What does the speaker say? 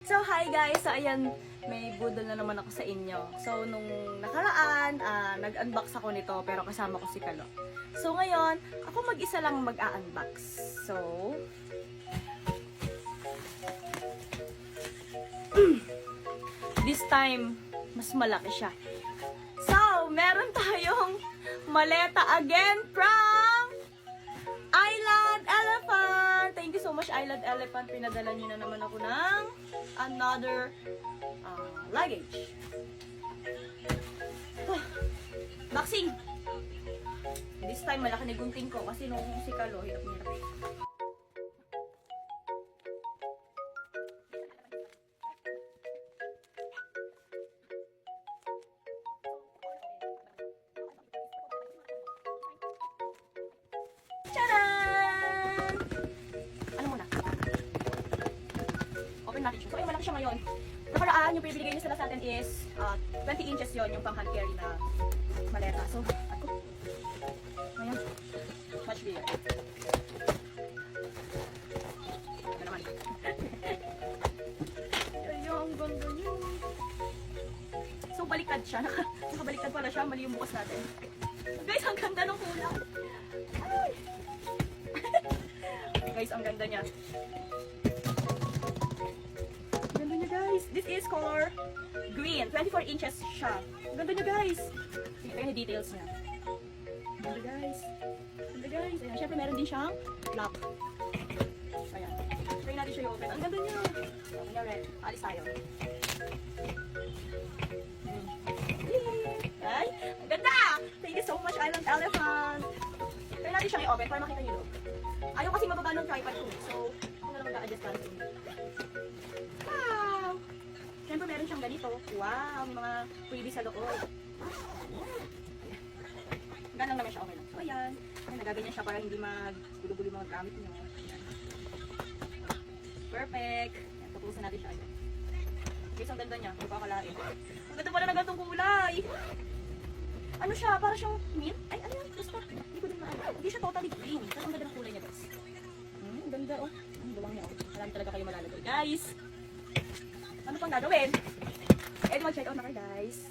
So, hi guys! So, ayan, may budol na naman ako sa inyo. So, nung nakaraan, nag-unbox ako nito, pero kasama ko si Kalo. So, ngayon, ako mag-isa lang mag-a-unbox. So, this time, mas malaki siya. So, meron tayong maleta again from Island Elephant! Thank you so much, Island Elephant. Pinadala niyo na naman ako ng another luggage. Boxing! This time, malaki na gunting ko kasi nung si Kalo, hirap-hirap. Tcharan! Ano muna? Open natin siya. So, ayun, malaki siya ngayon. Nakaraan, yung pinibigay niya sila sa atin is 20 inches yon yung pang hand carry na maleta. So, ako. Ngayon, much bigger. Ito naman. Ayun, ang ganda niyo. So, baliktad siya. Nakabaliktad pala siya. Mali yung bukas natin. Guys, ang ganda ng kulay. Ay! Guys, ang ganda niya. Ang ganda niya, guys. This is color green. 24 inches siya. Ang ganda niya, guys. Tingnan niyo details niya. Ang ganda, guys. Ang ganda, guys. Ayan, syempre meron din siyang lock. Ayan. Try natin siya i-open. Ang ganda niya. Kunyari, alis tayo. Ay, ang ganda! Thank you so much, Island Elephant. Try natin siyang i-open para makita niyo doon. Ayaw kasi mababa ng tripod ko. So, hindi na lang mag-a-adjust ka natin. Wow! Siyempre meron siyang ganito. Wow! May mga freebies sa loob. Ganun lang naman siya. Okay lang. So, ayan. Ay, nagaganyan siya para hindi maggulo-gulo yung mga gamit niyo. Ayan. Perfect. Ayan, tapusin natin siya. Ayan. Guys, ang ganda niya. Hindi pa akalain. Ang ganda pala na ganitong kulay. Ano siya? Para siyang mint? Ay, ano yan? Basta, hindi ko din maano. Hindi siya totally green. Pero ang ganda ng kulay niya, guys. Ang ganda, oh. Ang bawang niya, oh. Marami talaga kayo malalagay. Guys, ano pang gagawin? Eh, di mag-check out na kayo, guys.